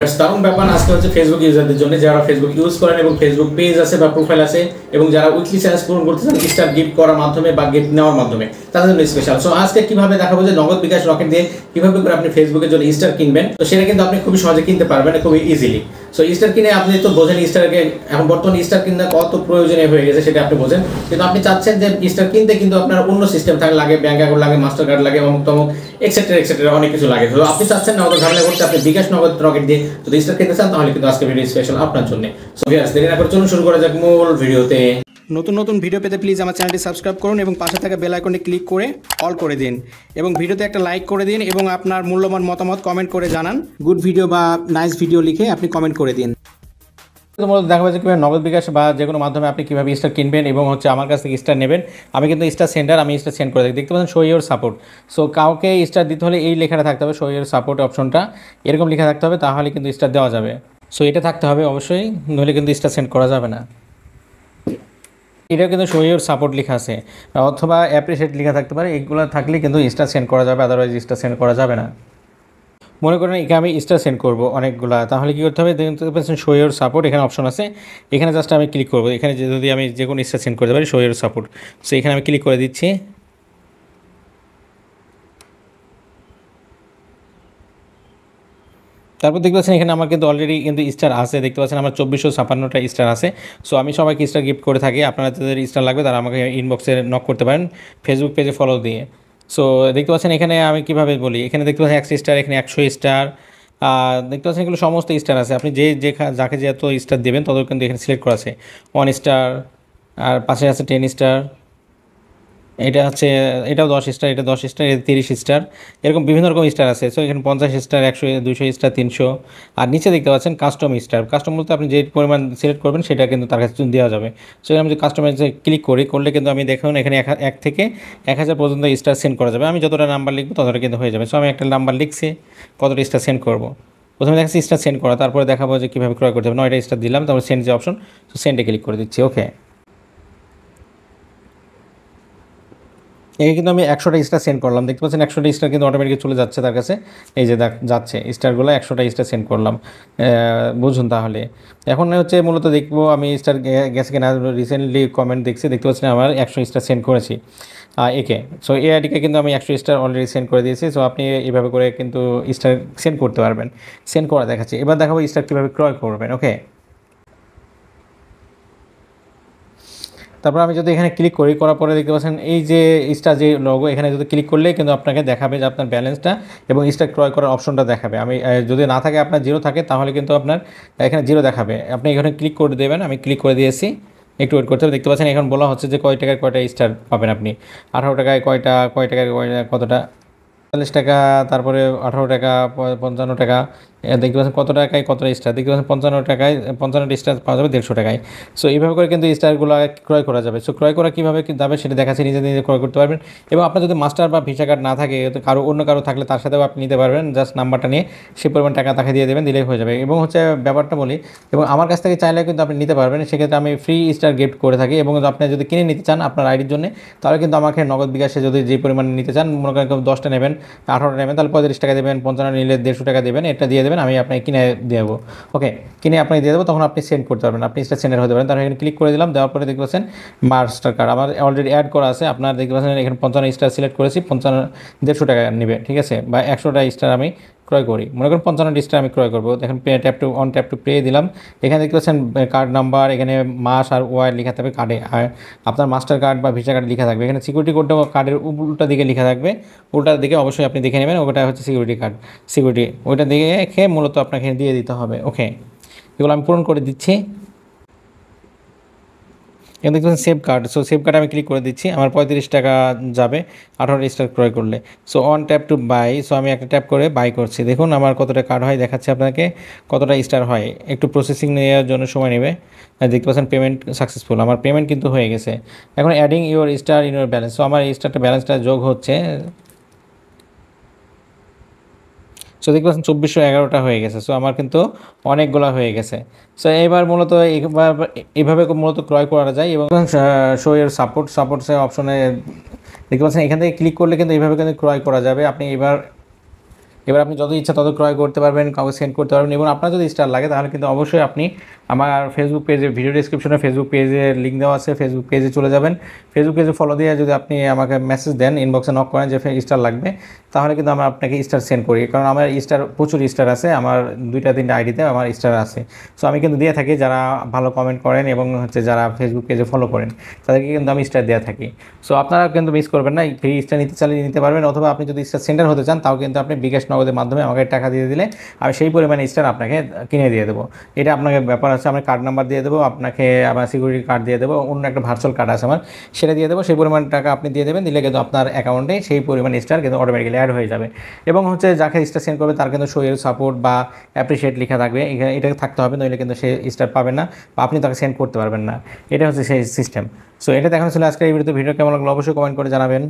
দারুণ ব্যাপার আজকে হচ্ছে ফেসবুক ইউজারদের জন্য যারা ফেসবুক ইউজ করেন এবং ফেসবুক পেজ আছে বা প্রোফাইল আছে এবং যারা উইকলি চ্যালেঞ্জ পূরণ করতে চান স্টার গিফট করার মাধ্যমে বা গিফট নেওয়ার মাধ্যমে তাদের জন্য স্পেশাল। সো আজকে কিভাবে দেখাবো যে নগদ বিকাশ রকেট দিয়ে কিভাবে করে আপনি ফেসবুকের জন্য স্টার কিনবেন। তো সেটা কিন্তু আপনি খুবই সহজে কিনতে পারবেন খুবই ইজিলি। সো স্টার কিনে আপনি তো বোঝেন স্টারকে এখন বর্তমানে স্টার কিনতে কত প্রয়োজনীয় হয়ে গেছে সেটা আপনি বোঝেন, কিন্তু আপনি চাচ্ছেন যে স্টার কিনতে কিন্তু আপনার অন্য সিস্টেম থাকে, লাগে ব্যাংক অ্যাকাউন্ট লাগে, মাস্টার কার্ড লাগে, অমুক তমুক এক্সেট্রা এক্সেট্রা অনেক কিছু লাগে। তো আপনি চাচ্ছেন না ওদের ঝামেলা করতে, আপনি বিকাশ নগদ রকেট দিয়ে যদি স্টার কিনতে চান তাহলে কিন্তু আজকে ভিডিও স্পেশাল আপনার জন্য। সো ভিউয়ার্স দেরি না করে চলুন শুরু করা যাক মূল ভিডিওতে। নতুন নতুন ভিডিও পেতে প্লিজ আমার চ্যানেলটি সাবস্ক্রাইব করুন এবং পাশে থাকা বেল আইকনে ক্লিক করে অল করে দিন এবং ভিডিওতে একটা লাইক করে দিন এবং আপনার মূল্যবান মতামত কমেন্ট করে জানান। গুড ভিডিও বা নাইস ভিডিও লিখে আপনি কমেন্ট করে দিন। মূলত দেখাবো যে কীভাবে নগদ বিকাশ বা যে কোনো মাধ্যমে আপনি কীভাবে স্টার কিনবেন এবং হচ্ছে আমার কাছ থেকে স্টার নেবেন। আমি কিন্তু স্টার সেন্টার, আমি স্টার সেন্ড করে থাকি। দেখতে পাচ্ছেন শো ইওর সাপোর্ট। সো কাউকে স্টার দিতে হলে এই লেখাটা থাকতে হবে, শো ইওর সাপোর্ট অপশনটা এরকম লেখা থাকতে হবে, তাহলে কিন্তু স্টার দেওয়া যাবে। সো এটা থাকতে হবে অবশ্যই, নইলে কিন্তু স্টার সেন্ড করা যাবে না। এটা কিন্তু শো ইওর সাপোর্ট লেখা আছে অথবা অ্যাপ্রিসিয়েট লেখা থাকতে পারে, এগুলো থাকলে কিন্তু স্টার সেন্ড করা যাবে, আদারওয়াইজ স্টার সেন্ড করা যাবে না। মনে করেন এখানে আমি স্টার সেন্ড করবো অনেকগুলা, তাহলে কী করতে হবে দেখতে পাচ্ছেন শো ইওর সাপোর্ট এখানে অপশন আছে, এখানে জাস্ট আমি ক্লিক করবো। এখানে যদি আমি যে কোনো স্টার সেন্ড করতে পারি শো ইওর সাপোর্ট, সো এখানে আমি ক্লিক করে দিচ্ছি। তারপর দেখতে পাচ্ছেন এখানে আমার কিন্তু অলরেডি কিন্তু স্টার আছে, দেখতে পাচ্ছেন আমার 2456টা স্টার আছে। সো আমি সবাইকে স্টার গিফট করে থাকি, আপনারা যাদের স্টার লাগবে তারা আমাকে ইনবক্সে নক করতে পারেন ফেসবুক পেজে ফলো দিয়ে। সো দেখতে পাচ্ছেন এখানে আমি কীভাবে বলি, এখানে দেখতে পাচ্ছেন 100 স্টার, এখানে 100 স্টার, দেখতে পাচ্ছেন এগুলো সমস্ত স্টার আছে। আপনি যাকে যত স্টার দেবেন তত কিন্তু এখানে সিলেক্ট করা আছে। 1 স্টার, আর পাশে আছে 10 স্টার, এটা হচ্ছে এটাও 10 স্টার, এটা 10 স্টার, এটা 30 স্টার, এরকম বিভিন্ন রকম স্টার আছে। সো এখানে 50 স্টার, 100, 200 স্টার, 300। আর নিচে দেখতে পাচ্ছেন কাস্টম স্টার। কাস্টম বলতে আপনি যে পরিমাণ সিলেক্ট করবেন সেটা কিন্তু তার কাছে দেওয়া যাবে। সো আমি যদি কাস্টমাইজে ক্লিক করলে কিন্তু আমি দেখুন এখানে 1 থেকে 1000 পর্যন্ত স্টার সেন্ড করা যাবে। আমি যতটা নাম্বার লিখবো ততটা কিন্তু হয়ে যাবে। সো আমি একটা নাম্বার লিখছি, কতটা স্টার সেন্ড করবো। প্রথমে দেখাচ্ছি স্টার সেন্ড করা, তারপরে দেখাবো যে কীভাবে ক্রয় করতে হবে। 9টা স্টার দিলাম, তারপর সেন্ড যে অপশন, সো সেন্ডে ক্লিক করে দিচ্ছি। ওকে, এই কিন্তু আমি 100টা স্টার সেন্ড করলাম, দেখতে পাচ্ছেন 100টা স্টার কিন্তু অটোমেটিক চলে যাচ্ছে তার কাছে। এই যে যাচ্ছে স্টারগুলো, 100টা স্টার সেন্ড করলাম। বুঝুন তাহলে এখন হচ্ছে মূলত দেখবো আমি স্টার গেছে কিনা। রিসেন্টলি কমেন্ট দেখছি, দেখতে পাচ্ছেন আমার 100 স্টার সেন্ড করেছি একে। সো এই আইডিকে কিন্তু আমি 100 স্টার অলরেডি সেন্ড করে দিয়েছি। সো আপনি এইভাবে করে কিন্তু স্টার সেন্ড করতে পারবেন। সেন্ড করা দেখাচ্ছি, এবার দেখাবো স্টার কীভাবে ক্রয় করবেন। ওকে, তারপর আমি যদি এখানে ক্লিক করার পরে দেখতে পাচ্ছেন এই যে স্টার যে লোগো, এখানে যদি ক্লিক করলে কিন্তু আপনাকে দেখাবে যে আপনার ব্যালেন্সটা এবং স্টার ক্রয় করার অপশনটা দেখাবে। আমি যদি না থাকে, আপনার জিরো থাকে, তাহলে কিন্তু আপনার এখানে জিরো দেখাবে। আপনি এখানে ক্লিক করে দেবেন, আমি ক্লিক করে দিয়েছি। একটু ওয়েট করতে হবে। দেখতে পাচ্ছেন এখন বলা হচ্ছে যে কয় টাকায় কয়টা স্টার পাবেন আপনি। 18 টাকায় কয়টা, কয় টাকায় কতটা, 40 টাকা, তারপরে 18 টাকা, 55 টাকা, দেখতে পাচ্ছেন কত টাকায় কতটা স্টার। দেখতে পাচ্ছেন 55 টাকায় 55টা স্টার পাওয়া যাবে 150 টাকায়। সো এইভাবে করে কিন্তু স্টারগুলো ক্রয় করা যাবে। সো ক্রয় করা কীভাবে যাবে সেটা দেখাচ্ছে, নিজে নিজে ক্রয় করতে পারবেন। এবং আপনার যদি মাস্টার বা ভিসা কার্ড না থাকে, অন্য কারো থাকলে তার সাথেও আপনি নিতে পারবেন। জাস্ট নাম্বারটা নিয়ে সেই পরিমাণ টাকা তাকে দিয়ে দেবেন, দিলেই হয়ে যাবে। এবং হচ্ছে ব্যাপারটা বলি, এবং আমার কাছ থেকে চাইলে কিন্তু আপনি নিতে পারবেন। সেক্ষেত্রে আমি ফ্রি স্টার গিফট করে থাকি। এবং আপনি যদি কিনে নিতে চান আপনার আইডির জন্য, তাহলে কিন্তু আমাকে নগদ বিকাশে যদি যে পরিমাণে নিতে চান, মনে করেন 10টা নেবেন, 18টা নেবেন, তাহলে 35 টাকা দেবেন, 55 নিলে 150 টাকা দেবেন, এটা দিয়ে দেবেন, আমি আপনাকে কিনে দেবো। ওকে, কিনে আপনাকে দিয়ে দেবো, তখন আপনি সেন্ড করতে পারবেন, আপনি স্টার সেন্ডার হতে পারেন। তাহলে এখানে ক্লিক করে দিলাম, দেওয়ার পরে দেখতে পাচ্ছেন মাস্টার কার্ড আমার অলরেডি অ্যাড করা আছে। আপনার দেখতে পাচ্ছেন এখানে 55 স্টার সিলেক্ট করেছি, 150 টাকা নেবে, ঠিক আছে, বা 100টা স্টার আমি ক্রয় করি, মনে করেন 55 স্টার আমি ক্রয় করবো। দেখেন ট্যাপ টু পে দিলাম। এখানে দেখতে পাচ্ছেন কার্ড নাম্বার, এখানে মাস আর ওয়ার লেখা থাকবে কার্ডে, আর আপনার মাস্টার কার্ড বা ভিসা কার্ড লেখা থাকবে। এখানে সিকিউরিটি কোডটা কার্ডের উল্টা দিকে লেখা থাকবে, উল্টার দিকে অবশ্যই আপনি দেখে নেবেন, ওটা হচ্ছে সিকিউরিটি ওইটা দেখে মূলত আপনাকে দিয়ে দিতে হবে। ওকে, এগুলো আমি পূরণ করে দিচ্ছি। এখানে দেখতে পাচ্ছেন save card. So save card আমি ক্লিক করে দিচ্ছি, আমার 35 টাকা যাবে 18 স্টার ক্রয় করলে। So on tap to buy, so আমি একটা ট্যাপ করে বাই করছি। দেখুন আমার কতটা কার্ড হয়, দেখাচ্ছে আপনাকে কতটা স্টার হয়। একটু প্রসেসিং নেওয়ার জন্য সময় নেবে। দেখতে পাচ্ছেন পেমেন্ট সাকসেসফুল, আমার পেমেন্ট কিন্তু হয়ে গেছে। এখন adding your star in your balance, so আমার এই স্টারটা ব্যালেন্সটা যোগ হচ্ছে। সো দেখতে পাচ্ছেন 2411টা হয়ে গেছে। সো আমার কিন্তু অনেকগুলো হয়ে গেছে। সো এবার মূলত এইভাবে মূলত ক্রয় করা যায়। এবং শো এর সাপোর্টসে অপশনে দেখতে পাচ্ছেন এখান থেকে ক্লিক করলে কিন্তু এইভাবে কিন্তু ক্রয় করা যাবে। আপনি এবার এবার আপনি যত ইচ্ছা তত ক্রয় করতে পারবেন, কাউকে সেন্ড করতে পারবেন। এবং আপনার যদি স্টার লাগে তাহলে কিন্তু অবশ্যই আপনি আমার ফেসবুক পেজে, ভিডিও ডিসক্রিপশনে ফেসবুক পেজের লিঙ্ক দেওয়া আছে, ফেসবুক পেজে চলে যাবেন। ফেসবুক পেজে ফলো দিয়ে যদি আপনি আমাকে মেসেজ দেন, ইনবক্সে নক করেন যে স্টার লাগবে, তাহলে কিন্তু আমরা আপনাকে স্টার সেন্ড করি। কারণ আমার স্টার, প্রচুর স্টার আছে, আমার 2-3 আইডিতে আমার স্টার আছে। সো আমি কিন্তু দিয়ে থাকি, যারা ভালো কমেন্ট করেন এবং হচ্ছে যারা ফেসবুক পেজে ফলো করেন তাদেরকে কিন্তু আমি স্টার দেওয়া থাকি। সো আপনারা কিন্তু মিস করবেন না, ফ্রি স্টার নিতে চাইলে নিতে পারবেন, অথবা আপনি যদি স্টার সেন্টার হতে চান তাও কিন্তু আপনি বিকাশ নগদের মাধ্যমে আমাকে টাকা দিয়ে দিলে আমি সেই পরিমাণে স্টার আপনাকে কিনে দিয়ে দেবো। এটা আপনাকে ব্যাপার আছে, আমি কার্ড নাম্বার দিয়ে দেবো আপনাকে, আমার সিকিউরিটি কার্ড দিয়ে দেবো, অন্য একটা ভার্চুয়াল কার্ড আছে আমার, সেটা দিয়ে দেবো। সেই পরিমাণ টাকা আপনি দিয়ে দেবেন, দিলে কিন্তু আপনার অ্যাকাউন্টে সেই পরিমাণ স্টার কিন্তু অটোমেটিক্যালি অ্যাড হয়ে যাবে। এবং হচ্ছে যাকে স্টার সেন্ড করবে তার কিন্তু শো ইউর সাপোর্ট বা অ্যাপ্রিসিয়েট লেখা থাকবে, এখানে এটা থাকতে হবে, নইলে কিন্তু সে স্টার পাবে না বা আপনি তাকে সেন্ড করতে পারবেন না। এটা হচ্ছে সেই সিস্টেম। সো এটা দেখানো ছিল আজকে এই ভিডিওতে। ভিডিও কেমন লাগলো অবশ্যই কমেন্ট করে জানাবেন।